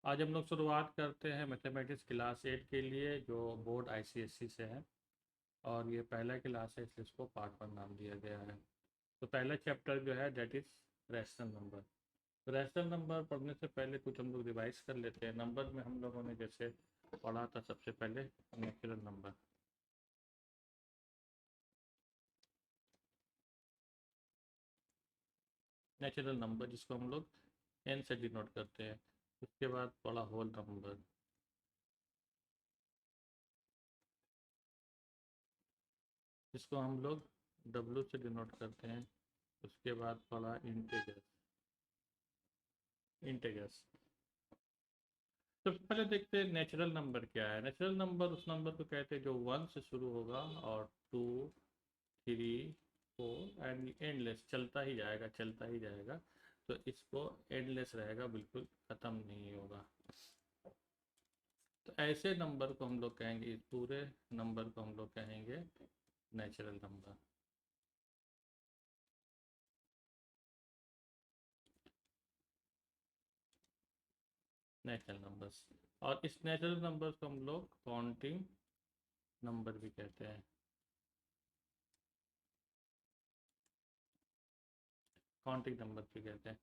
आज हम लोग शुरुआत करते हैं मैथमेटिक्स क्लास 8 के लिए, जो बोर्ड आईसीएसई से है। और ये पहला क्लास है, इसलिए इसको पार्ट 1 नाम दिया गया है। तो पहला चैप्टर जो है डेट इज़ रैशनल नंबर। तो रैशनल नंबर पढ़ने से पहले कुछ हम लोग रिवाइज कर लेते हैं। नंबर में हम लोगों ने जैसे पढ़ा था सबसे पहले नेचुरल नंबर। नेचुरल नंबर जिसको हम लोग एन से डिनोट करते हैं। उसके बाद पढ़ा होल नंबर, जिसको हम लोग डब्ल्यू से डिनोट करते हैं। उसके बाद पढ़ा इंटेजर्स। इंटेजर्स सबसे पहले देखते हैं नेचुरल नंबर क्या है। नेचुरल नंबर उस नंबर को कहते हैं जो 1 से शुरू होगा और 2, 3, 4 एंड एंडलेस चलता ही जाएगा, चलता ही जाएगा। तो इसको एंडलेस रहेगा, बिल्कुल ख़त्म नहीं होगा। तो ऐसे नंबर को हम लोग कहेंगे, इस पूरे नंबर को हम लोग कहेंगे नेचुरल नंबर। Natural numbers. और इस नेचुरल नंबर्स को हम लोग काउंटिंग नंबर भी कहते हैं। काउंटिंग नंबर भी कहते हैं।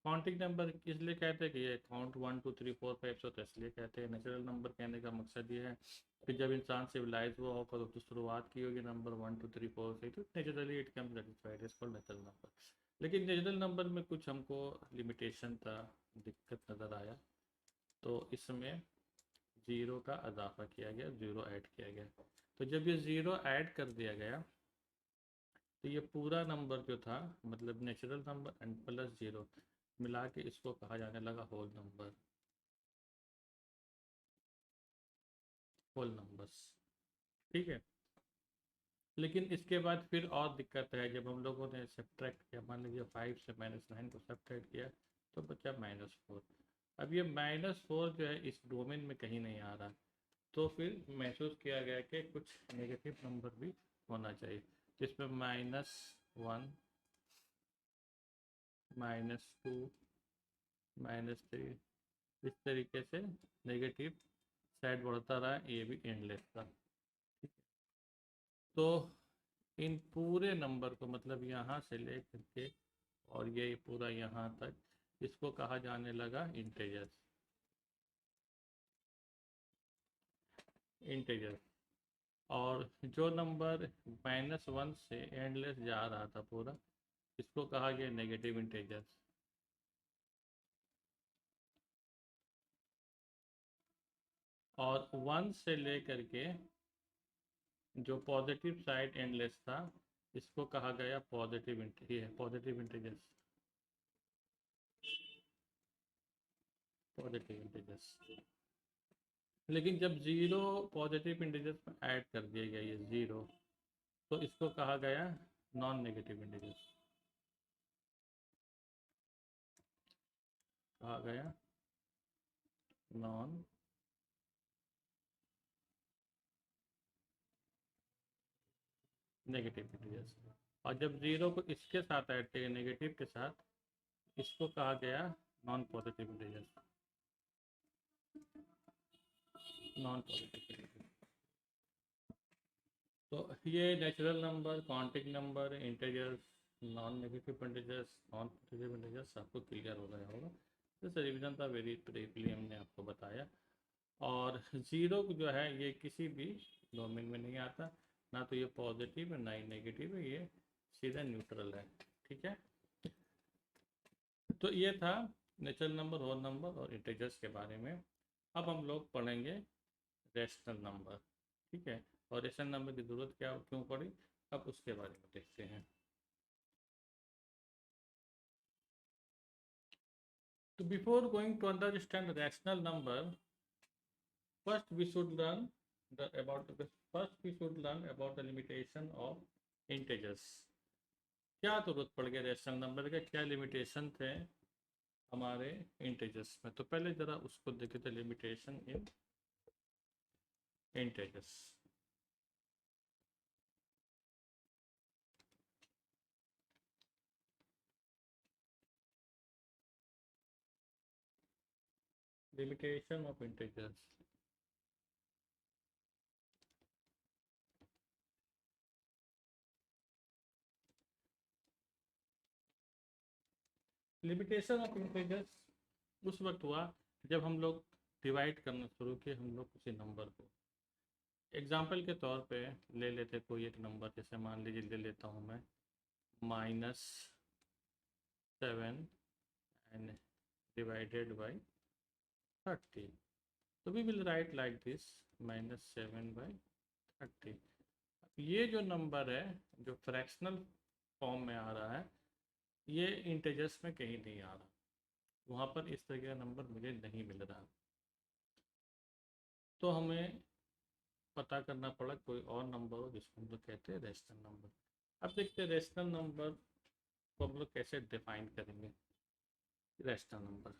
काउंटिंग नंबर इसलिए कहते हैं कि ये काउंट 1 2 3 4 5 तो इसलिए कहते हैं। नेचुरल नंबर कहने का मकसद ये है कि जब इंसान सिविलाइज हुआ होगा तो शुरुआत की होगी नंबर 1 2 3 4 से, तो naturally it can satisfied is called natural number. लेकिन नेचुरल नंबर में कुछ हमको लिमिटेशन था, दिक्कत नज़र आया। तो इसमें ज़ीरो का इजाफा किया गया, ज़ीरो ऐड किया गया। तो जब ये ज़ीरो ऐड कर दिया गया तो ये पूरा नंबर जो था, मतलब natural number and plus zero मिला के इसको कहा जाने लगा होल नंबर। होल नंबर्स, ठीक है। लेकिन इसके बाद फिर और दिक्कत है, जब हम लोगों ने सब्ट्रैक्ट किया, मान लीजिए 5 से -9 को सब्ट्रैक्ट किया तो बचा -4। अब ये -4 जो है इस डोमेन में कहीं नहीं आ रहा। तो फिर महसूस किया गया कि कुछ नेगेटिव नंबर भी होना चाहिए, जिसमें -1, -2, -3, इस तरीके से नेगेटिव साइड बढ़ता रहा। ये भी एंडलेस था, ठीक है। तो इन पूरे नंबर को, मतलब यहाँ से लेकर के और ये पूरा यहाँ तक, इसको कहा जाने लगा इंटेजर्स। इंटेजर्स। और जो नंबर -1 से एंडलेस जा रहा था पूरा, इसको कहा गया नेगेटिव इंटेजर्स। और 1 से लेकर के जो पॉजिटिव साइड एंडलेस था, इसको कहा गया positive positive integers. Positive integers. लेकिन जब जीरो पॉजिटिव इंटीजर्स में ऐड कर दिया गया, ये जीरो, तो इसको कहा गया नॉन नेगेटिव इंटीजर्स। कहा गया नॉन नेगेटिव इंटीजर्स। और जब जीरो को इसके साथ ऐड किया, नेगेटिव के साथ, इसको कहा गया non positive integers. Non positive. तो ये natural number, counting number, integers, non negative integers, non positive integers आपको क्लियर हो गया होगा। जैसे रिवीजन था, वेरी ब्रीफली हमने आपको बताया। और ज़ीरो जो है ये किसी भी डोमेन में नहीं आता, ना तो ये पॉजिटिव है ना ही नेगेटिव है, ये सीधा न्यूट्रल है, ठीक है। तो ये था नेचुरल नंबर, होल नंबर और इंटीजर्स के बारे में। अब हम लोग पढ़ेंगे रेशनल नंबर, ठीक है। और रेशनल नंबर की ज़रूरत क्या क्यों पड़ी, अब उसके बारे में देखते हैं। तो before going to understand rational number, first we should learn first we should learn about the limitation of integers। क्या जरूरत पड़ गई रैशनल नंबर के, क्या लिमिटेशन थे हमारे इंटीजर्स में। तो पहले जरा उसको देखे थे, limitation in integers. Limitation of integers. Limitation of integers उस वक्त हुआ जब हम लोग डिवाइड करना शुरू किए हम लोग किसी नंबर को। एग्जाम्पल के तौर पे ले लेते कोई एक नंबर, जैसे मान लीजिए ले लेता हूँ मैं -7 and divided by 30. So we will write like this -7/30. ये जो नंबर है जो फ्रैक्शनल फॉर्म में आ रहा है ये इंटीजर्स में कहीं नहीं आ रहा, वहाँ पर इस तरह का नंबर मुझे नहीं मिल रहा, तो हमें पता करना पड़ा कोई और नंबर हो जिसको हम लोग कहते हैं रेशनल नंबर। अब देखते हैं रेशनल नंबर को हम लोग कैसे डिफाइन करेंगे। Rational number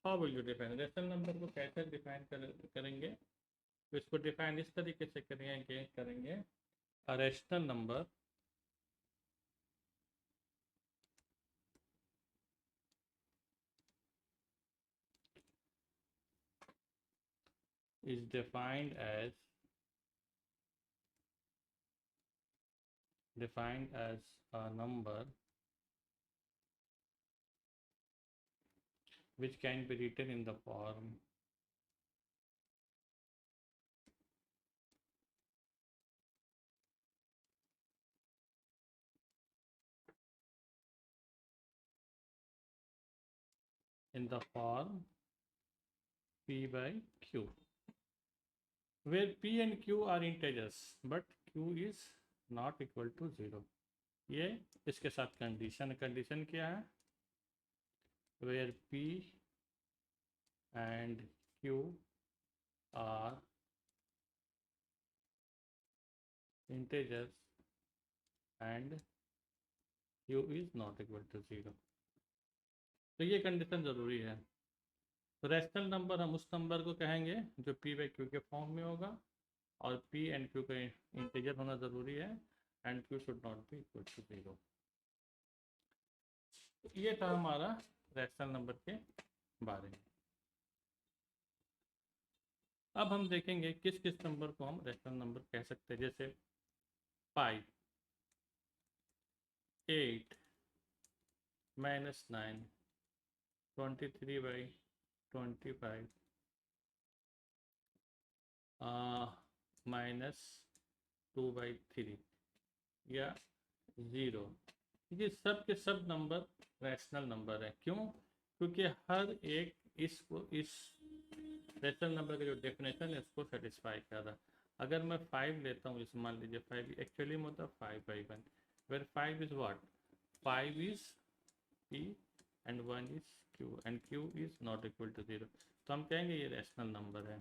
how will you define, rational number को कैसे डिफाइन करेंगे। तो इसको डिफाइन इस तरीके से करेंगे a rational number is defined as a number which can be written in the form P by Q, where P and Q are integers but Q is not equal to 0। ये इसके साथ condition क्या है, where P and Q are integers and Q is not equal to 0। तो ये condition ज़रूरी है। तो रैशनल नंबर हम उस नंबर को कहेंगे जो P बाई Q के फॉर्म में होगा और P एंड Q का इंटीजर होना ज़रूरी है and Q should not be equal to 0। ये था हमारा रैशनल नंबर के बारे में। अब हम देखेंगे किस किस नंबर को हम रैशनल नंबर कह सकते हैं, जैसे 5, 8, -9, 23/25, -2/3 या 0। ये सब के सब नंबर रैशनल नंबर है। क्यों? क्योंकि हर एक इस रैशनल नंबर का जो डेफिनेशन है इसको सेटिस्फाई कर रहा है। अगर मैं 5 लेता हूँ, जैसे मान लीजिए 5 एक्चुअली में होता है 5/1, where 5 is what, 5 is P and 1 is Q and Q is not equal to 0, तो हम कहेंगे ये रैशनल नंबर है।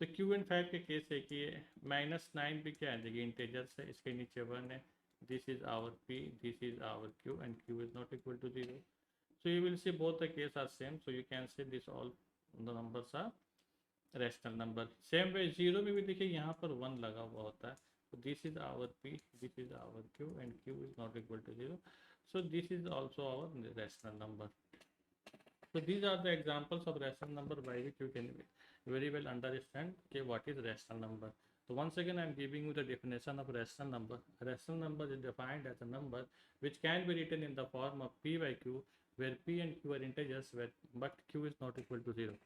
तो Q एंड 5 के केस है कि -9 भी क्या है, देखिए इंटीजर्स है, इसके नीचे 1 है, this is our P, this is our Q and Q is not equal to 0। So you will see both the case are same, so you can say this all the numbers are rational number। same way 0 में भी देखिए यहाँ पर 1 लगा हुआ होता है, so this is our P, this is our Q and Q is not equal to 0, so this is also our rational number। So these are the examples of rational number by which you can very well understand okay, what is rational number। So once again I am giving you the definition of rational number। A rational number is defined as a number which can be written in the form of P by Q, where P and Q are integers but Q is not equal to 0।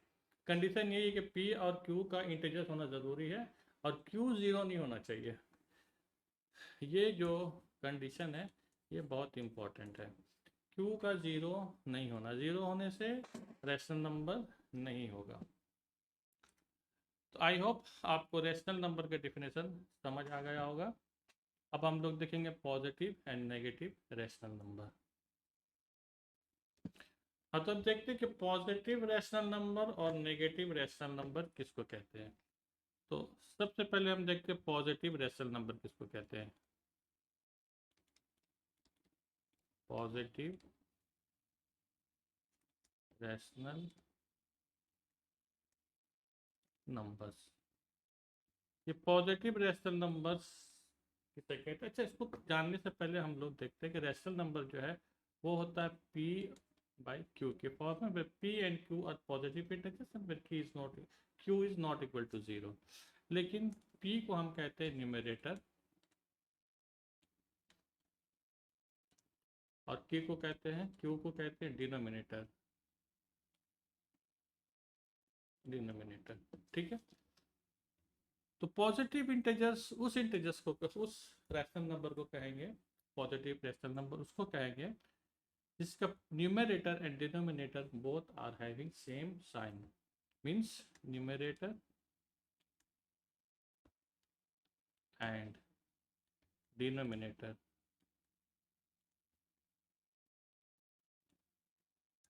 Condition यही है कि P और Q का integers होना ज़रूरी है और Q 0 नहीं होना चाहिए। ये जो कंडीशन है ये बहुत इम्पोर्टेंट है। Q का 0 नहीं होना, 0 होने से रैशनल नंबर नहीं होगा। तो आई होप आपको रैशनल नंबर के डेफिनेशन समझ आ गया होगा। अब हम लोग देखेंगे positive and negative rational number. हाँ, तो अब देखते हैं कि पॉजिटिव रैशनल नंबर और नेगेटिव रैशनल नंबर किसको कहते हैं। तो सबसे पहले हम देखते हैं पॉजिटिव रैशनल नंबर किसको कहते हैं। पॉजिटिव रैशनल नंबर्स, ये पॉजिटिव रैशनल नंबर्स किसे कहते हैं। अच्छा, इसको जानने से पहले हम लोग देखते हैं कि रैशनल नंबर जो है वो होता है P बाई Q के फॉर्म में, P and Q are positive integers and Q is not equal to 0। लेकिन P को हम कहते हैं न्यूमरेटर और Q को कहते हैं डिनोमिनेटर। ठीक है। तो पॉजिटिव इंटीजर्स उस रैशनल नंबर को कहेंगे, पॉजिटिव रैशनल नंबर उसको कहेंगे जिसका numerator and denominator both are having same sign. Means numerator and denominator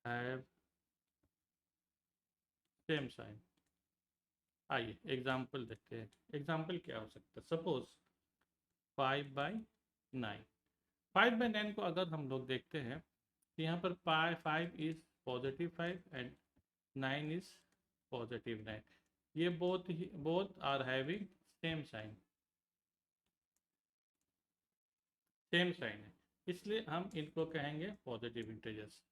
have same sign. आइए एग्जाम्पल देखते हैं। एग्जाम्पल क्या हो सकता है? सपोज 5/9। 5/9 को अगर हम लोग देखते हैं तो यहाँ पर 5 is positive 5 and 9 is positive 9। ये both are having same sign, है, इसलिए हम इनको कहेंगे पॉजिटिव इंटीजर्स।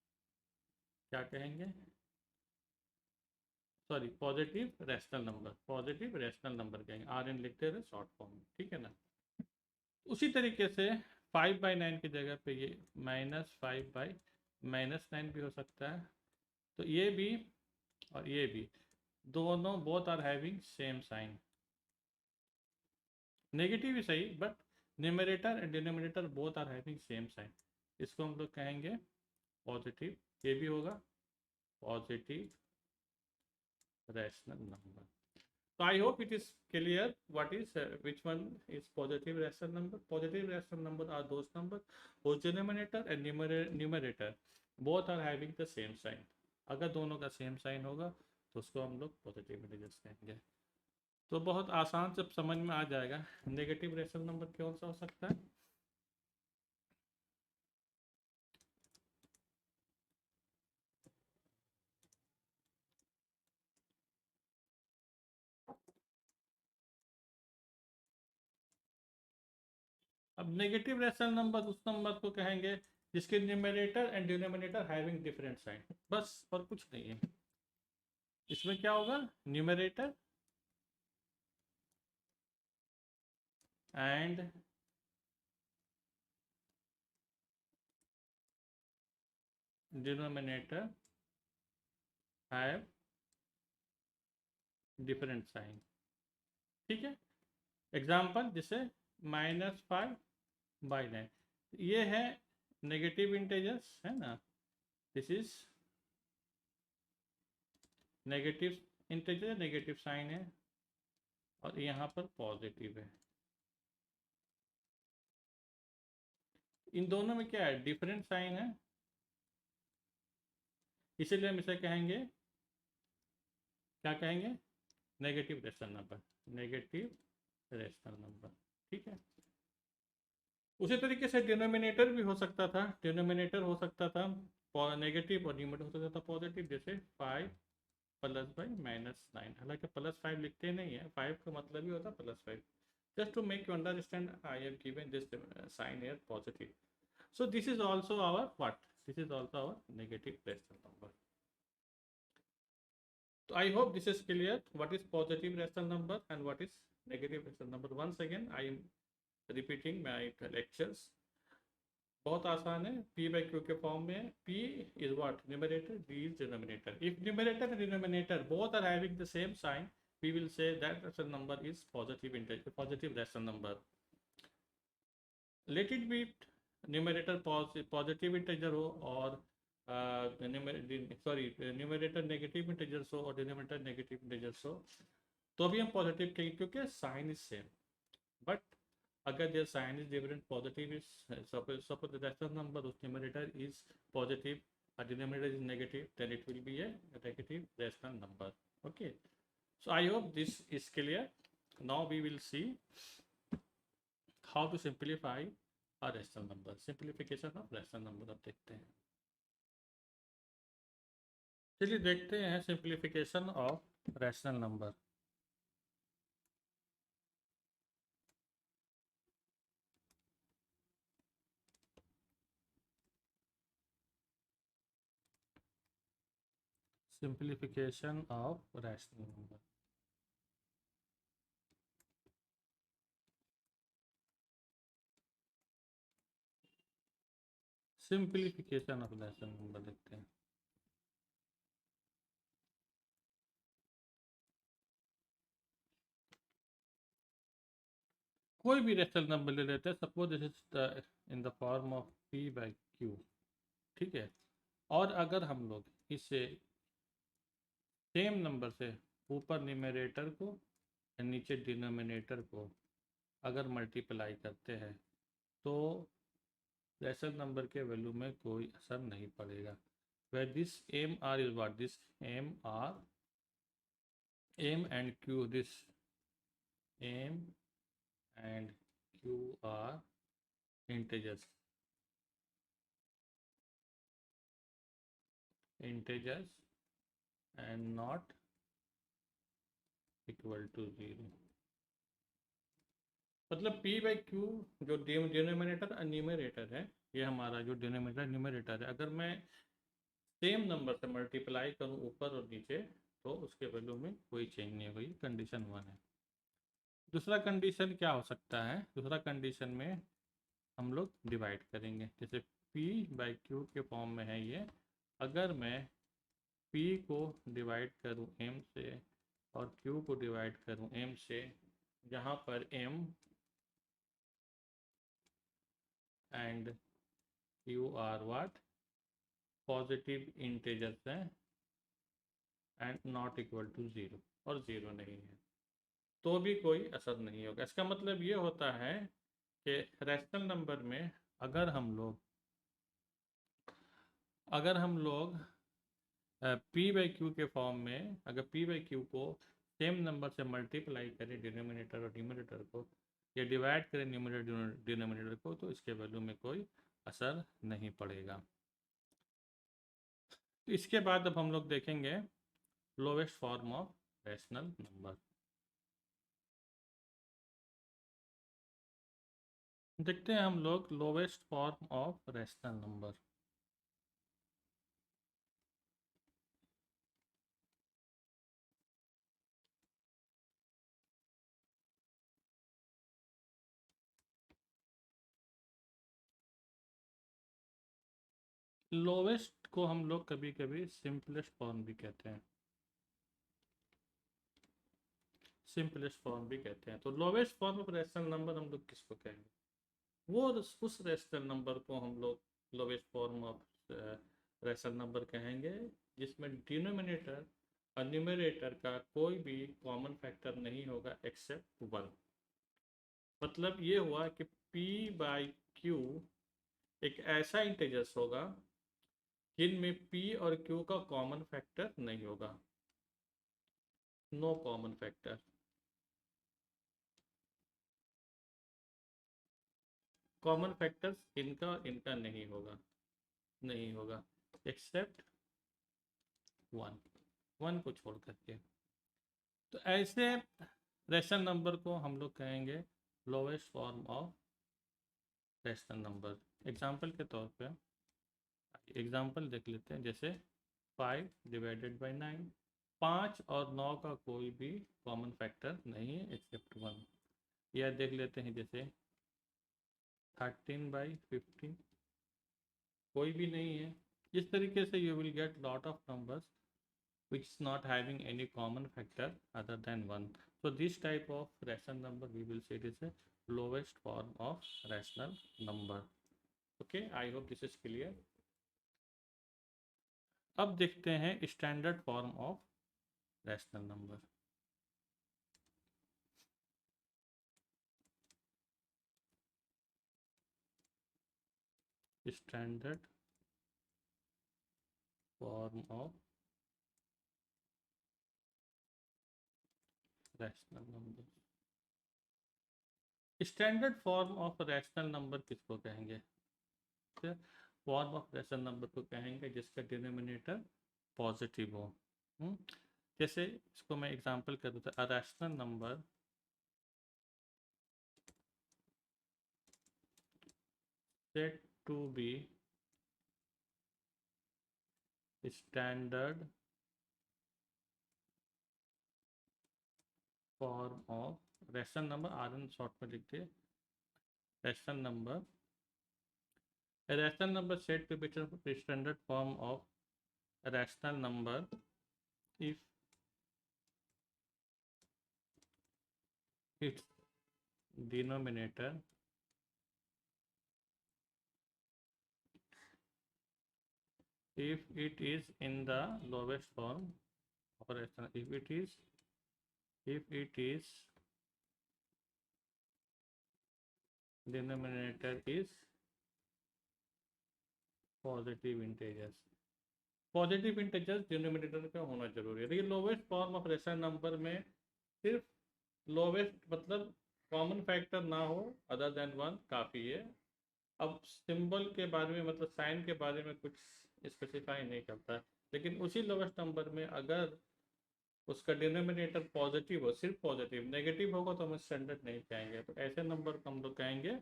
क्या कहेंगे? सॉरी, पॉजिटिव रैशनल नंबर कहेंगे। RN लिखते हैं शॉर्ट फॉर्म में, ठीक है ना। उसी तरीके से 5/9 की जगह पे ये -5/-9 भी हो सकता है। तो ये भी और ये भी दोनों both are having same sign. Negative ही सही, but numerator and denominator both are having same sign. इसको हम लोग कहेंगे पॉजिटिव। ये भी होगा positive rational number. So I hope it is clear what is which one is positive rational number. Positive rational number are those numbers whose denominator and numerator both are having the same sign. अगर दोनों का same sign होगा तो उसको हम लोग positive integers कहेंगे। तो बहुत आसान से समझ में आ जाएगा नेगेटिव रैशनल नंबर कौन सा हो सकता है। अब नेगेटिव रैशनल नंबर उस नंबर को कहेंगे जिसके numerator and denominator having different sign. बस, और कुछ नहीं है। इसमें क्या होगा? Numerator and denominator have different sign. ठीक है। एग्जाम्पल जैसे -5/9, ये है नेगेटिव इंटीजर्स, है ना। This is negative integer, negative sign है, और यहाँ पर पॉजिटिव है। इन दोनों में क्या है? डिफरेंट साइन है, इसीलिए हम इसे कहेंगे, क्या कहेंगे? Negative rational number, negative rational number. ठीक है। उसी तरीके से डिनोमिनेटर भी हो सकता था, डिनोमिनेटर हो सकता था नेगेटिव और न्यूमरेटर हो सकता था पॉजिटिव, जैसे 5 +/-9। हालांकि +5 लिखते नहीं है, 5 का मतलब ही होता है +5। Just to make you understand, I have given this sign here positive. So this is also our what? This is also our negative rational number. So I hope this is clear. What is positive rational number and what is negative rational number? Once again, I am repeating my lectures. बहुत आसान है। P/Q के form में P is what? Numerator, D is denominator. If numerator and denominator both are having the same sign, we will say that rational number is positive integer, positive rational number. Let it be numerator positive integer हो और numerator negative integers हो और denominator negative integers हो, तो भी हम positive कहेंगे क्योंकि साइन इज सेम। बट अगर their sign is different, positive is suppose the rational number of numerator is positive, a denominator is negative, then it will be a negative rational number. Okay, so I hope this is clear. Now we will see how to simplify a rational number. Simplification of rational number अब देखते हैं। चलिए देखते हैं simplification of rational number. Simplification of rational number. Simplification of rational number लिखते हैं। कोई भी रैशनल नंबर ले लेते हैं, suppose this is in the form of p by Q, ठीक है। और अगर हम लोग इसे सेम नंबर से ऊपर न्यूमरेटर को और नीचे डिनोमिनेटर को अगर मल्टीप्लाई करते हैं तो रैशनल नंबर के वैल्यू में कोई असर नहीं पड़ेगा। where this mr is what, this mr, m and q, this m and q are integers, and not equal to 0। मतलब p बाई क्यू जो डिनोमिनेटर और न्यूमरेटर है, ये हमारा जो डिनोमिनेटर न्यूमरेटर है, अगर मैं सेम नंबर से मल्टीप्लाई करूँ ऊपर और नीचे तो उसके वैल्यू में कोई चेंज नहीं होगी। कंडीशन 1 है। दूसरा कंडीशन क्या हो सकता है? दूसरा कंडीशन में हम लोग डिवाइड करेंगे, जैसे p बाई क्यू के फॉर्म में है ये। अगर मैं p को डिवाइड करूँ m से और q को डिवाइड करूँ m से, जहाँ पर m and q are what, positive integers हैं एंड नॉट इक्वल टू 0, और 0 नहीं है, तो भी कोई असर नहीं होगा। इसका मतलब ये होता है कि रैशनल नंबर में अगर हम लोग p बाई क्यू के फॉर्म में अगर p बाई क्यू को सेम नंबर से मल्टीप्लाई करें डिनोमिनेटर और न्यूमरेटर को, या डिवाइड करें न्यूमरेटर डिनोमिनेटर को, तो इसके वैल्यू में कोई असर नहीं पड़ेगा। तो इसके बाद अब हम लोग देखेंगे lowest form of rational number. देखते हैं हम लोग lowest form of rational number. Lowest को हम लोग कभी कभी सिंपलेस्ट फॉर्म भी कहते हैं, सिंपलेस्ट फॉर्म भी कहते हैं। तो lowest form of rational number हम लोग किसको कहेंगे? वो उस रैशनल नंबर को हम लोग lowest form of rational number कहेंगे जिसमें डिनोमिनेटर और न्यूमरेटर का कोई भी कॉमन फैक्टर नहीं होगा एक्सेप्ट 1। मतलब ये हुआ कि p बाई क्यू एक ऐसा इंटीजर्स होगा जिनमें p और q का कॉमन फैक्टर नहीं होगा, no common factor. Common factors इनका और इनका नहीं होगा एक्सेप्ट 1 को छोड़ करके। तो ऐसे रैशनल नंबर को हम लोग कहेंगे lowest form of rational number. Example के तौर पे एग्जाम्पल देख लेते हैं, जैसे 5 डिवाइडेड बाई 9, 5 और 9 का कोई भी कॉमन फैक्टर नहीं है एक्सेप्ट 1। या देख लेते हैं जैसे 13 बाई 15, कोई भी नहीं है। इस तरीके से you will get lot of numbers which is not having any common factor other than 1. So this type of rational number we will say it is a lowest form of rational number. Okay, I hope this is clear. अब देखते हैं standard form of rational number. Standard form of rational number. Standard form of rational number किसको कहेंगे? Form of rational number को कहेंगे जिसका denominator positive हो। जैसे इसको मैं एग्जांपल कर देता हूँ, a rational number said to be standard form of rational number, R N शॉर्ट में लिखते हैं rational number. A rational number said to be the standard form of a rational number if its denominator if it is in the lowest form of a rational, if it is denominator is positive integers. Positive integers denominator का होना जरूरी है। देखिए lowest form of rational number में सिर्फ lowest मतलब common factor ना हो अदर देन 1 काफ़ी है। अब सिंबल के बारे में मतलब साइन के बारे में कुछ स्पेसिफाई नहीं करता है, लेकिन उसी लोवेस्ट नंबर में अगर उसका डिनोमिनेटर पॉजिटिव हो, सिर्फ पॉजिटिव, नेगेटिव होगा तो हम स्टैंडर्ड नहीं कहेंगे। तो ऐसे नंबर को हम लोग कहेंगे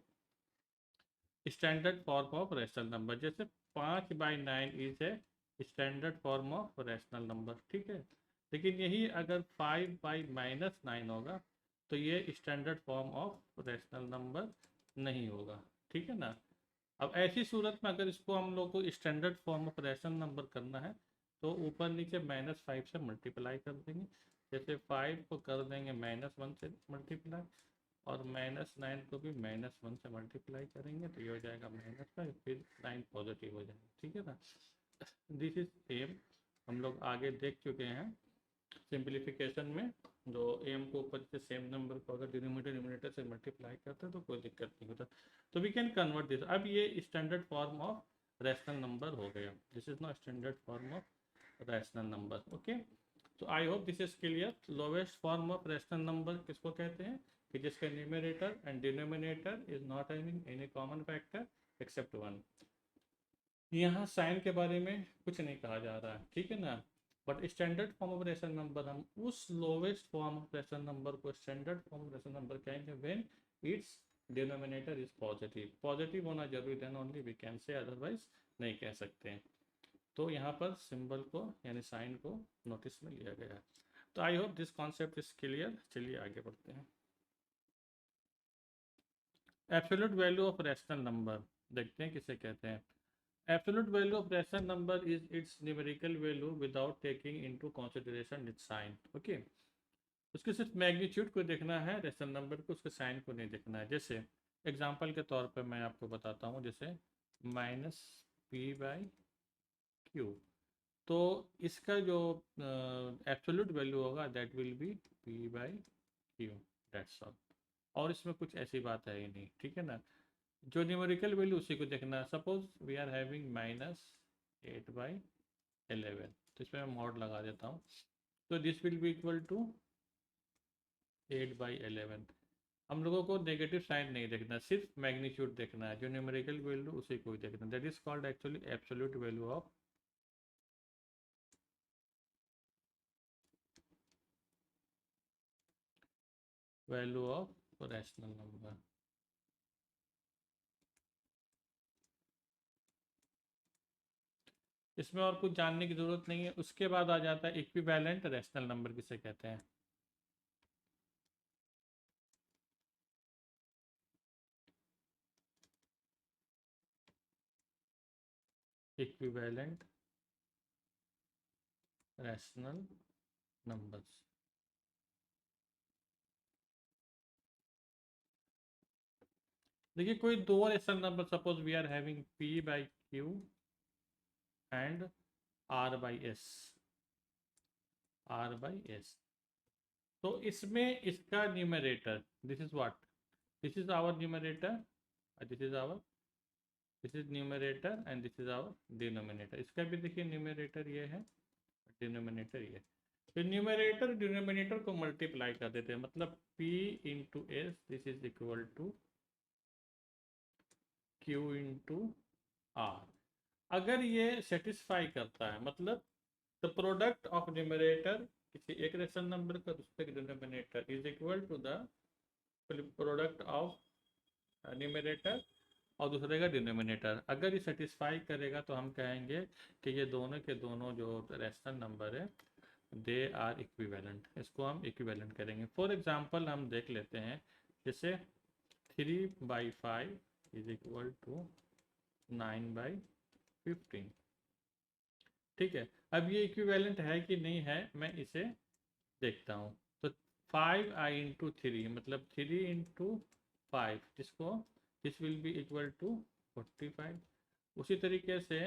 standard form of rational number. जैसे 5/9 is a standard form of rational number, ठीक है। लेकिन यही अगर 5/-9 होगा तो ये standard form of rational number नहीं होगा, ठीक है ना। अब ऐसी सूरत में अगर इसको हम लोग को standard form of rational number करना है तो ऊपर नीचे -5 से मल्टीप्लाई कर देंगे। जैसे 5 को कर देंगे -1 से मल्टीप्लाई और -9 को भी -1 से मल्टीप्लाई करेंगे तो ये हो जाएगा -5, फिर 9 पॉजिटिव हो जाएगा, ठीक है ना। दिस इज एम, हम लोग आगे देख चुके हैं सिंप्लीफिकेशन में। जो एम को ऊपर से सेम नंबर को अगर डिनोमिनेटर से मल्टीप्लाई करते हैं तो कोई दिक्कत नहीं होता। तो वी कैन कन्वर्ट दिस। अब ये standard form of rational number हो गया। This is not standard form of rational number, okay. तो I hope this is clear. Lowest form of rational number किसको कहते हैं कि जिसका numerator and denominator is not having any common factor except 1। यहाँ sign के बारे में कुछ नहीं कहा जा रहा है, ठीक है ना। But standard form of rational number हम उस lowest form of rational number को standard form of rational number कहेंगे when its denominator is positive. Positive होना जरूरी, then only we can say, otherwise नहीं कह सकते हैं। तो यहाँ पर सिंबल को यानी साइन को नोटिस में लिया गया है। तो I hope this concept is clear. चलिए आगे बढ़ते हैं। Absolute value of rational number देखते हैं किसे कहते हैं। Absolute value of rational number is its numerical value without taking into consideration its sign, okay। उसके सिर्फ मैग्नीट्यूड को देखना है रेशनल नंबर को, उसके साइन को नहीं देखना है। जैसे एग्जांपल के तौर पे मैं आपको बताता हूँ, जैसे -p/q, तो इसका जो एब्सोल्यूट वैल्यू होगा that will be p/q, that's all. और इसमें कुछ ऐसी बात है ही नहीं, ठीक है ना। जो न्यूमेरिकल वैल्यू उसी को देखना है। सपोज वी आर हैविंग -8/11, तो इसमें मैं मॉड लगा देता हूँ। तो this will be equal to 8/11। हम लोगों को नेगेटिव साइन नहीं देखना, सिर्फ मैग्नीट्यूड देखना है। जो न्यूमेरिकल वैल्यू उसी को ही देखना, that is called actually absolute value of rational number. इसमें और कुछ जानने की जरूरत नहीं है। उसके बाद आ जाता है इक्विवेलेंट रैशनल नंबर किसे कहते हैं। इक्विवेलेंट रैशनल नंबर्स, देखिए कोई दो rational number, suppose we are having p/q and r/s, तो इसमें इसका numerator this is what, this is our numerator, this is numerator and this is our denominator. इसका भी देखिए न्यूमरेटर ये है, डिनोमिनेटर ये। तो न्यूमरेटर डिनोमिनेटर को मल्टीप्लाई कर देते हैं, मतलब p into S this is equal to q into R. अगर ये सेटिस्फाई करता है, मतलब द प्रोडक्ट ऑफ न्यूमरेटर किसी एक रेशनल नंबर का दूसरे के denominator is equal to the product of numerator और दूसरे का डिनोमिनेटर, अगर ये सेटिस्फाई करेगा तो हम कहेंगे कि ये दोनों के दोनों जो रेशनल नंबर है दे आर इक्विवेलेंट, इसको हम इक्विवेलेंट करेंगे। फॉर एग्जांपल हम देख लेते हैं, जैसे 3/5 इज इक्वल टू 9/15। ठीक है, अब ये इक्विवेलेंट है कि नहीं है मैं इसे देखता हूँ। तो 5i इंटू 3 मतलब 3 इंटू 5, जिसको this will be equal to 45। उसी तरीके से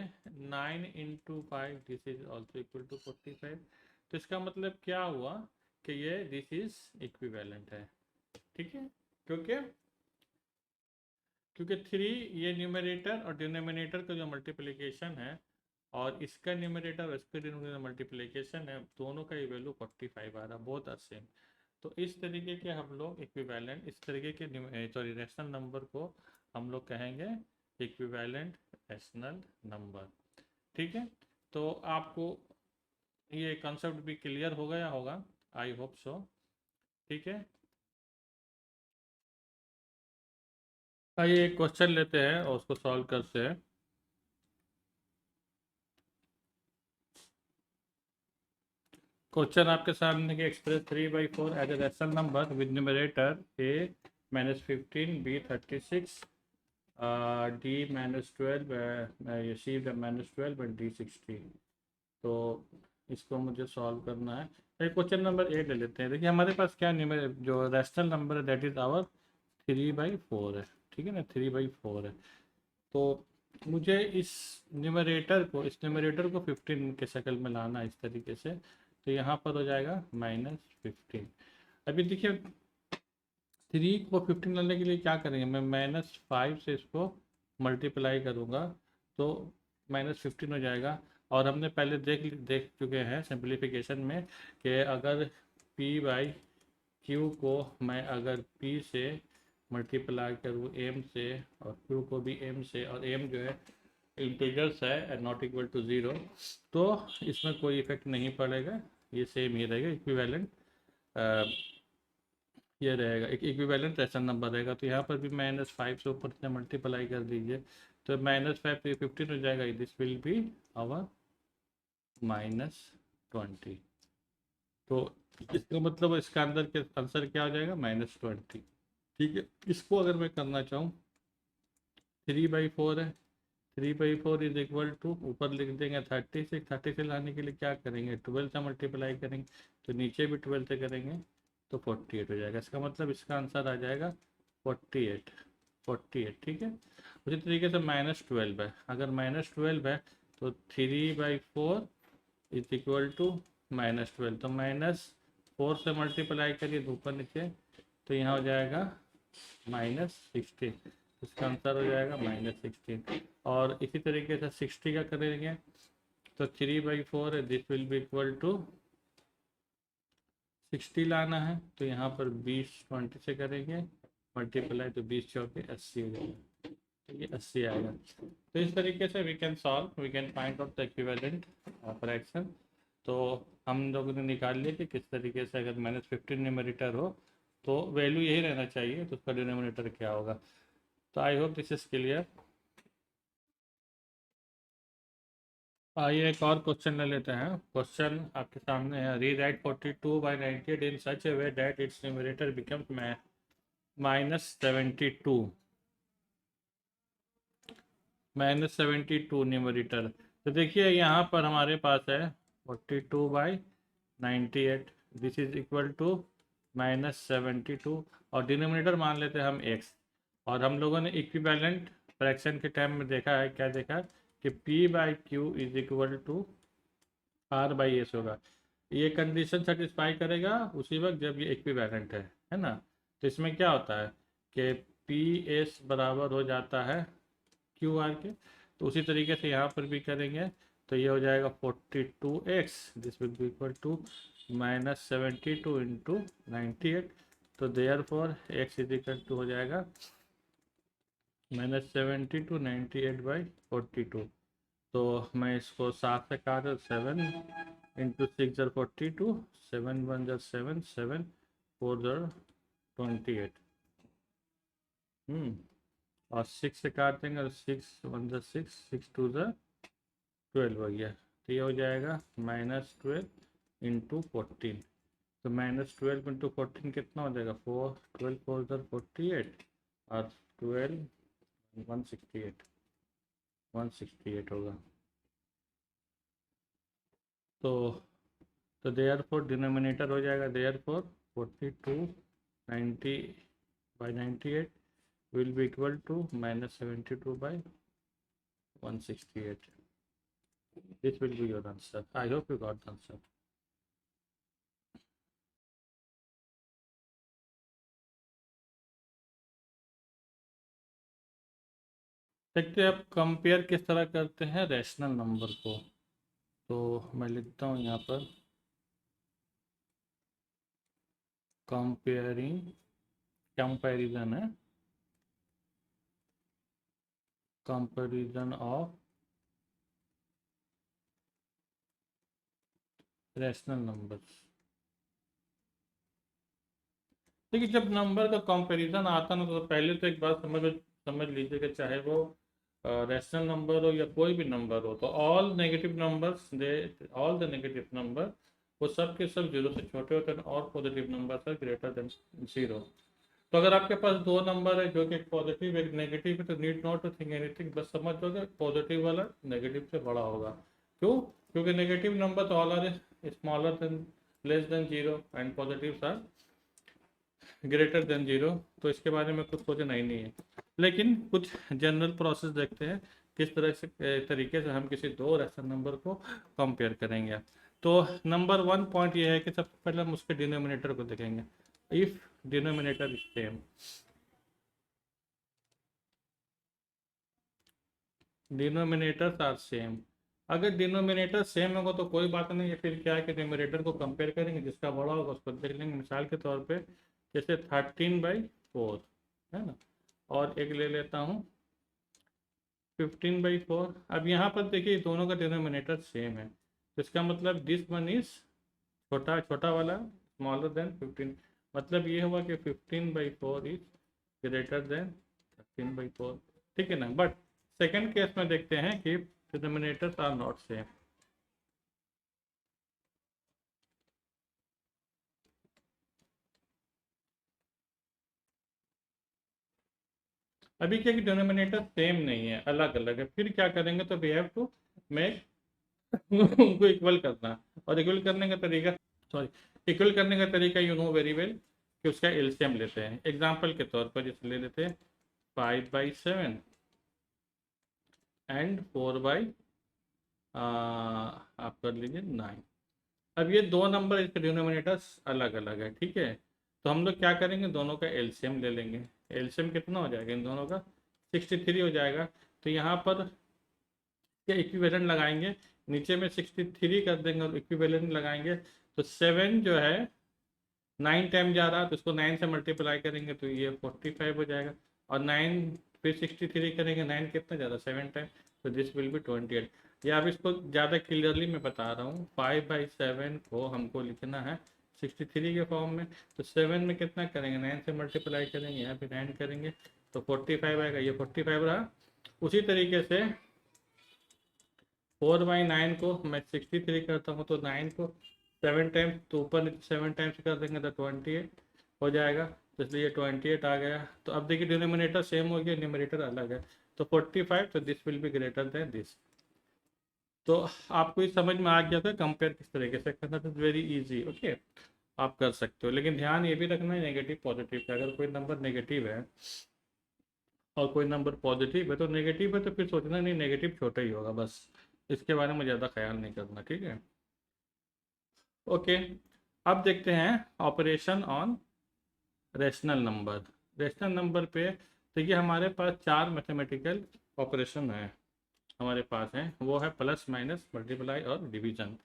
9 into 5 this is also equal to 45। तो इसका मतलब क्या हुआ कि ये दिस इज इक्विवेलेंट है। ठीक है, क्योंकि क्योंकि 3 ये न्यूमरेटर और डिनोमिनेटर का जो मल्टीप्लिकेशन है, और इसका न्यूमरेटर और इसका डिनोमिनेटर मल्टीप्लिकेशन है, दोनों का ये वैल्यू 45 आ रहा, बोथ आर सेम। तो इस तरीके के हम लोग इक्विवेलेंट, इस तरीके के सॉरी रैशनल नंबर को हम लोग कहेंगे इक्विवेलेंट रैशनल नंबर। ठीक है, तो आपको ये कॉन्सेप्ट भी क्लियर हो गया होगा, आई होप सो। ठीक है, आइए एक क्वेश्चन लेते हैं और उसको सॉल्व करते हैं। क्वेश्चन आपके सामने कि express 3/4 as a rational number with numerator a -15 b 36 d -12 c -12 और d 60। तो इसको मुझे सॉल्व करना है। एक क्वेश्चन नंबर 8 ले लेते हैं। देखिए हमारे पास क्या जो रैशनल नंबर है दैट इज आवर 3/4 है। ठीक है ना, 3/4 है। तो मुझे इस न्यूमरेटर को 15 के शक्ल में लाना है इस तरीके से। तो यहाँ पर हो जाएगा -15। अभी देखिए 3 को 15 लाने के लिए क्या करेंगे, मैं -5 से इसको मल्टीप्लाई करूँगा तो -15 हो जाएगा। और हमने पहले देख चुके हैं सिंप्लीफिकेशन में कि अगर P/Q को मैं अगर P से मल्टीप्लाई करूँ M से और Q को भी M से, और M जो है इंटीजर्स है एंड नॉट इक्वल टू 0, तो इसमें कोई इफेक्ट नहीं पड़ेगा, ये सेम ही रहेगा, इक्विवेलेंट ये रहेगा, एक इक्विवेलेंट रैशनल नंबर रहेगा। तो यहाँ पर भी -5 से ऊपर से मल्टीप्लाई कर दीजिए तो -5 तो 15 हो जाएगा, दिस विल बी आवर -20। तो इसका मतलब इसका अंदर के आंसर क्या हो जाएगा, -20। ठीक है, इसको अगर मैं करना चाहूँ 3/4 है, 3/4 इज इक्वल टू ऊपर लिख देंगे 36। 36 लाने के लिए क्या करेंगे, 12 से मल्टीप्लाई करेंगे, तो नीचे भी 12 से करेंगे तो 48 हो जाएगा। इसका मतलब इसका आंसर आ जाएगा 48। ठीक है, उसी तरीके से -12 है, अगर -12 है तो 3/4 इज इक्वल टू -12, तो -4 से मल्टीप्लाई करिए ऊपर नीचे तो यहाँ हो जाएगा -16। इसका आंसर हो जाएगा -16। और इसी तरीके से 60 का करेंगे तो 3/4 है, this will be equal to 60 लाना है तो यहाँ पर 20 से करेंगे मल्टीप्लाई, तो 20 चौके 80 हो जाएगा, तो ये 80 आएगा। तो इस तरीके से we can find out the equivalent fraction. तो हम लोगों ने निकाल लिया कि किस तरीके से अगर -15 न्यूमरेटर हो तो वैल्यू यही रहना चाहिए, तो उसका डिनोमिनेटर क्या होगा। तो I hope this is clear. आइए एक और क्वेश्चन ले लेते हैं। क्वेश्चन आपके सामने है, rewrite 42/98 in such A way that it's numerator becomes -72 numerator. तो देखिए यहाँ पर हमारे पास है 42/98, दिस इज इक्वल टू -72, और डिनोमिनेटर मान लेते हैं हम x। और हम लोगों ने इक्विवेलेंट फ्रैक्शन के टाइम में देखा है, क्या देखा कि P/Q is equal to R/S होगा। ये कंडीशन सेटिस्फाई करेगा उसी वक्त जब ये इक्विवेलेंट है ना। तो इसमें क्या होता है कि PS बराबर हो जाता है QR के। तो उसी तरीके से यहाँ पर भी करेंगे तो ये हो जाएगा 42x, this will be equal to -72 into 98। तो therefore x is equal to हो जाएगा -72 98/42। तो मैं इसको 7 से काट 7 इंटू 6 ज़र 42, 7 1 ज़र 7, 7 4 ज़र 28। और 6 से काट देंगे, 6 1 ज़र 6, 6 2 ज़र 12 हो गया। तो ये हो जाएगा -12 इंटू 14, तो -12 इंटू 14 कितना हो जाएगा, 4, 12 4 इधर 48 और 12 168, 168 होगा। तो देयर फोर डिनोमिनेटर हो जाएगा, therefore 42 90 by 98 will be equal to -72 by 168. This will be your answer. I hope you got the answer. देखते हैं अब कंपेयर किस तरह करते हैं रैशनल नंबर को। तो मैं लिखता हूँ यहाँ पर कंपेयरिंग, कंपैरिजन है, कंपैरिजन ऑफ रैशनल नंबर्स। देखिए जब नंबर का कंपैरिजन आता ना, तो पहले तो एक बात समझ लीजिए कि चाहे वो रैशनल नंबर हो या कोई भी नंबर हो, तो all negative numbers they, all the negative number वो सब के सब जीरो से छोटे होते हैं और positive number are greater than zero. तो अगर आपके पास दो नंबर है जो कि एक पॉजिटिव एक नेगेटिव है, तो need not to think anything, बस समझ लो कि पॉजिटिव वाला नेगेटिव से बड़ा होगा। क्यों? क्योंकि नेगेटिव नंबर तो all are smaller than, less than zero, and positive are greater than zero. तो इसके बारे में कुछ सोचना ही नहीं है। लेकिन कुछ जनरल प्रोसेस देखते हैं किस तरह से तरीके से हम किसी दो रैशनल नंबर को कंपेयर करेंगे। तो नंबर 1 पॉइंट ये है कि सबसे पहले हम उसके डिनोमिनेटर को देखेंगे। If denominator same, denominators are same, अगर डिनोमिनेटर सेम होगा तो कोई बात नहीं है, फिर क्या है कि न्यूमरेटर को कंपेयर करेंगे, जिसका बड़ा होगा उसको देख लेंगे। मिसाल के तौर पे जैसे 13/4 है ना, और एक ले लेता हूँ 15/4। अब यहाँ पर देखिए दोनों का डिनोमिनेटर सेम है, तो इसका मतलब दिस वन इज छोटा, छोटा वाला स्मॉलर देन 15, मतलब ये हुआ कि 15/4 इज ग्रेटर देन 13/4। ठीक है ना। बट सेकेंड केस में देखते हैं कि डिनोमिनेटर्स आर नॉट सेम। अभी क्या कि डिनोमिनेटर सेम नहीं है, अलग अलग है, फिर क्या करेंगे, तो वी हैव टू मेक उनको इक्वल करना। और इक्वल करने का तरीका, सॉरी, इक्वल करने का तरीका यू नो वेरी वेल कि उसका एलसीएम लेते हैं। एग्जांपल के तौर पर जैसे ले लेते हैं 5/7 एंड 4 आप कर लीजिए 9। अब ये दो नंबर, इसके डिनोमिनेटर्स अलग अलग है, ठीक है। तो हम लोग क्या करेंगे, दोनों का एलसीएम ले लेंगे। एलसीएम कितना हो जाएगा इन दोनों का, 63 हो जाएगा। तो यहाँ पर क्या इक्विवेलेंट लगाएंगे, नीचे में 63 कर देंगे और इक्विवेलेंट लगाएंगे। तो 7 जो है 9 टाइम जा रहा है, तो इसको 9 से मल्टीप्लाई करेंगे तो ये 45 हो जाएगा। और 9 फिर 63 करेंगे, 9 कितना ज़्यादा 7 टाइम, तो दिस विल बी 28। या अब इसको ज़्यादा क्लियरली मैं बता रहा हूँ, 5/7 को हमको लिखना है 63 के फॉर्म में। तो 7 में कितना करेंगे, 9 से मल्टीप्लाई करेंगे, यहाँ पे 9 करेंगे तो 45 आएगा, ये 45 रहा। उसी तरीके से 4/9 को मैं 63 करता हूँ, तो 9 को 7 टाइम्स, तो ऊपर 7 टाइम्स कर देंगे तो 28 हो जाएगा। तो इसलिए 28 आ गया। तो अब देखिए डिनोमिनेटर सेम हो गया, न्यूमरेटर अलग है, तो 45, तो this will be greater than this. तो आपको ये समझ में आ गया था कंपेयर किस तरीके से करना, तो वेरी इजी, ओके, आप कर सकते हो। लेकिन ध्यान ये भी रखना है नेगेटिव पॉजिटिव का, अगर कोई नंबर नेगेटिव है और कोई नंबर पॉजिटिव है, तो नेगेटिव है तो फिर सोचना नहीं नेगेटिव छोटा ही होगा, बस इसके बारे में ज़्यादा ख्याल नहीं करना, ठीक है। ओके, अब देखते हैं operation on rational number. Rational number पे तो ये हमारे पास चार मैथमेटिकल ऑपरेशन है, हमारे पास है, वो है प्लस माइनस मल्टीप्लाई और डिवीजन।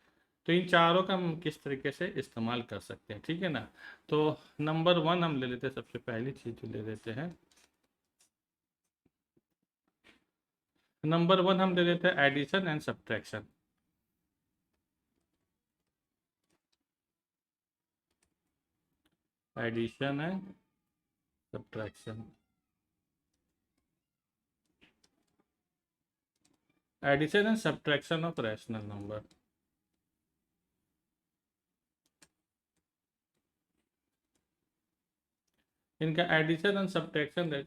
तो इन चारों का हम किस तरीके से इस्तेमाल कर सकते हैं, ठीक है ना। तो नंबर 1 हम ले लेते हैं, सबसे पहली चीज़ ले लेते हैं, नंबर 1 हम ले लेते हैं addition and subtraction. Addition and subtraction, addition and subtraction of rational number. इनका एडिशन एंड सब्ट्रैक्शन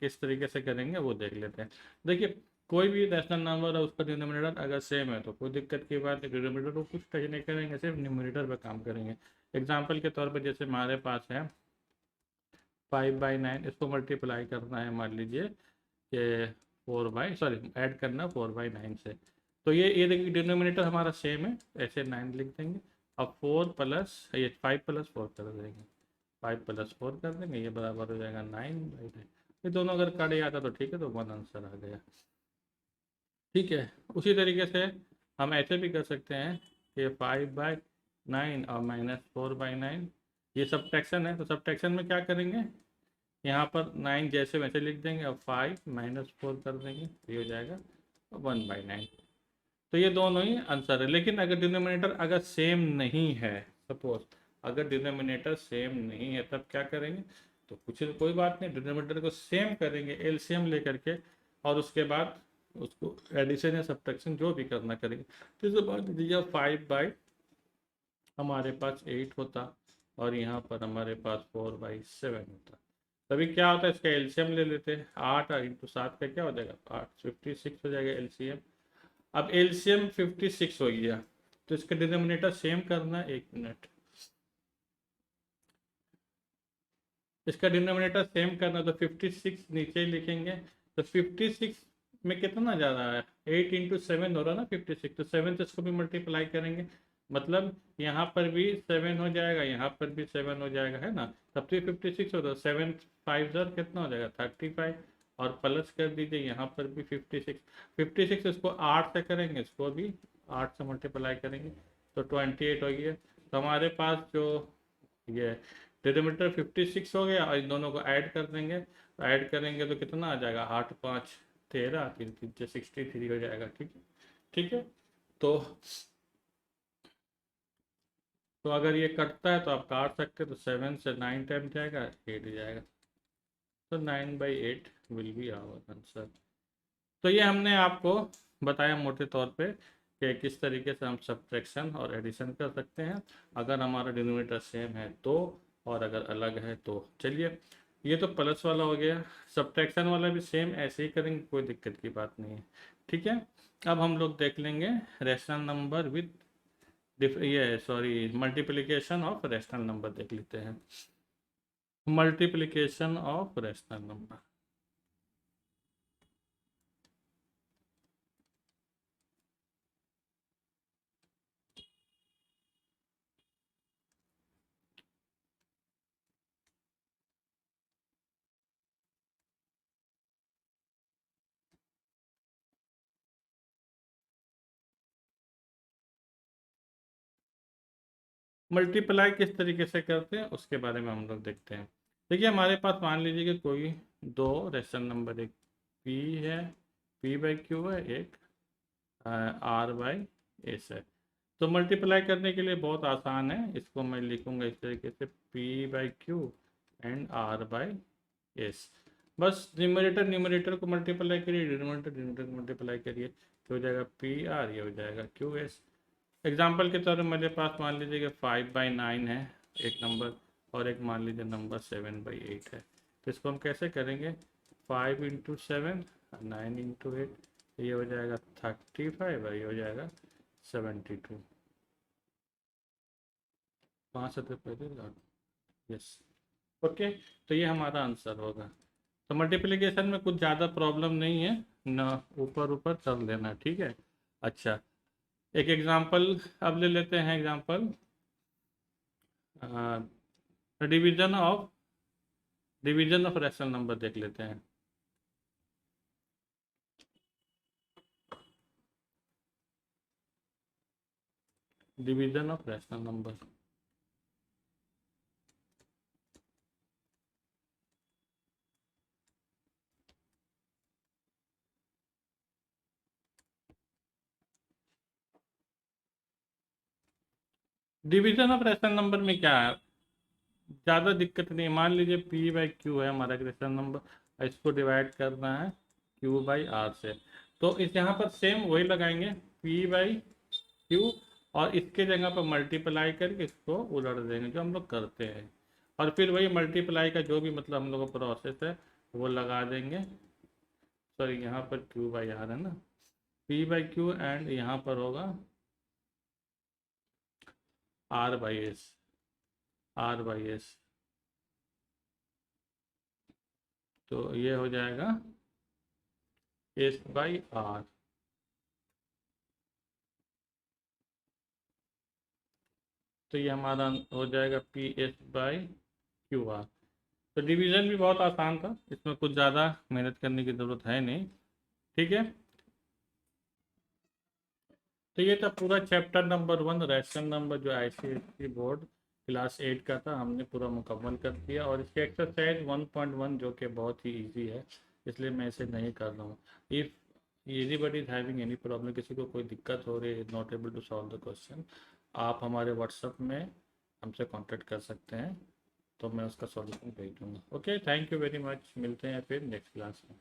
किस तरीके से करेंगे वो देख लेते हैं। देखिए कोई भी रैशनल नंबर है उसका डिनोमिनेटर अगर सेम है तो कोई दिक्कत की बात है, डिनोमिनेटर को कुछ टच नहीं करेंगे, सिर्फ न्यूमरेटर पर काम करेंगे। एग्जाम्पल के तौर पर जैसे हमारे पास है 5/9, इसको मल्टीप्लाई करना है मान लीजिए कि 4/, ऐड करना 4/9 से, तो ये देखिए डिनोमिनेटर हमारा सेम है, ऐसे 9 लिख देंगे। अब 4 प्लस ये 5 प्लस 4 कर देंगे, 5 प्लस 4 कर देंगे, ये बराबर हो जाएगा 9/9। ये दोनों अगर काटे जाता तो ठीक है, तो 1 आंसर आ गया। ठीक है, उसी तरीके से हम ऐसे भी कर सकते हैं कि 5/9 और -4/9, ये सब्ट्रैक्शन है, तो सब्ट्रैक्शन में क्या करेंगे, यहाँ पर 9 जैसे वैसे लिख देंगे, अब 5 -4 कर देंगे, ये हो जाएगा 1/9। तो ये दोनों ही आंसर है। लेकिन अगर डिनोमिनेटर अगर सेम नहीं है, सपोज अगर डिनोमिनेटर सेम नहीं है तब क्या करेंगे, तो कुछ कोई बात नहीं, डिनोमिनेटर को सेम करेंगे एलसीएम लेकर के, और उसके बाद उसको एडिशन या सब्ट्रैक्शन जो भी करना करेंगे। तो इस बात दीजिए 5/, हमारे पास 8 होता और यहाँ पर हमारे पास 4/7 होता। तभी क्या होता है, इसका एलसीएम ले लेते हैं, 8 × 7 का क्या हो जाएगा, 8 56 हो जाएगा एलसीएम। अब एलसीएम 56 हो गया, तो इसका डिनोमिनेटर सेम करना, 1 मिनट, इसका डिनोमिनेटर सेम करना, तो 56 नीचे लिखेंगे। तो 56 में कितना जा रहा है, 8 × 7 हो रहा है ना 56, तो 7 से इसको भी मल्टीप्लाई करेंगे, मतलब यहाँ पर भी 7 हो जाएगा, यहाँ पर भी 7 हो जाएगा, है ना, तब तो 56 होता है। 7 5 कितना हो जाएगा 35, और प्लस कर दीजिए यहाँ पर भी 56 इसको 8 से करेंगे, इसको भी 8 से मल्टीप्लाई करेंगे, तो 28 हो गया। तो हमारे पास जो ये डिनोमिनेटर 56 हो गया, और इन दोनों को ऐड कर देंगे, तो ऐड करेंगे तो कितना आ जाएगा, 8 × 5 = 13, 3 × 3 = 63 हो जाएगा। ठीक है, ठीक है। तो अगर ये कटता है तो आप काट सकते हैं, तो 7 से 9 टाइम जाएगा, 8 जाएगा, तो 9/8 विल बी आवर आंसर। तो ये हमने आपको बताया मोटे तौर पे कि किस तरीके से हम सब्ट्रैक्शन और एडिशन कर सकते हैं, अगर हमारा डिनोमिनेटर सेम है तो, और अगर अलग है तो। चलिए, ये तो प्लस वाला हो गया, सब्ट्रैक्शन वाला भी सेम ऐसे ही करेंगे, कोई दिक्कत की बात नहीं है। ठीक है, अब हम लोग देख लेंगे rational number with multiplication of rational number देख लेते हैं। Multiplication of rational number, multiply किस तरीके से करते हैं उसके बारे में हम लोग देखते हैं। देखिए हमारे पास मान लीजिए कि कोई दो रैशनल नंबर, एक p है, p/q है, एक r/s है। तो मल्टीप्लाई करने के लिए बहुत आसान है, इसको मैं लिखूंगा इस तरीके से, p/q एंड r/s। बस न्यूमरेटर को मल्टीप्लाई करिए, डिनोमिनेटर को मल्टीप्लाई करिए, तो हो जाएगा pr, ये हो जाएगा qs। एग्जाम्पल के तौर पर मेरे पास मान लीजिए कि 5/9 है एक नंबर, और एक मान लीजिए नंबर 7/8 है। तो इसको हम कैसे करेंगे, 5 × 7 और 9 × 8, ये हो जाएगा 35 और ये हो जाएगा 72। 5 से पहले, यस, ओके। तो ये हमारा आंसर होगा। तो मल्टीप्लिकेशन में कुछ ज़्यादा प्रॉब्लम नहीं है ना, ऊपर ऊपर कर लेना, ठीक है। अच्छा, एक एग्जांपल अब ले लेते हैं, example division of rational number देख लेते हैं। Division of rational number, division of rational number में क्या है, ज़्यादा दिक्कत नहीं। मान लीजिए p/q है हमारा रैशनल नंबर, इसको डिवाइड करना है q/r से, तो इस यहाँ पर सेम वही लगाएंगे, p/q, और इसके जगह पर मल्टीप्लाई करके इसको उलट देंगे, जो हम लोग करते हैं। और फिर वही मल्टीप्लाई का जो भी मतलब हम लोग का प्रोसेस है वो लगा देंगे। सॉरी यहाँ पर क्यू बाई आर है ना, पी बाई क्यू, एंड यहाँ पर होगा R by S, R by S. तो ये हो जाएगा एस बाई आर। तो ये हमारा हो जाएगा P S by Q R. तो डिवीज़न भी बहुत आसान था, इसमें कुछ ज़्यादा मेहनत करने की ज़रूरत है नहीं। ठीक है, तो ये था पूरा चैप्टर नंबर 1 रैशनल नंबर, जो आईसीएसई बोर्ड क्लास 8 का था, हमने पूरा मुकम्मल कर दिया। और इसके एक्सरसाइज 1.1 जो कि बहुत ही इजी है, इसलिए मैं इसे नहीं कर रहा हूँ। If anybody is having any problem, किसी को कोई दिक्कत हो रही है, not able to solve the question, आप हमारे व्हाट्सएप में हमसे कांटेक्ट कर सकते हैं, तो मैं उसका सॉल्यूशन भेज दूँगा। Okay, thank you very much, मिलते हैं फिर नेक्स्ट क्लास में।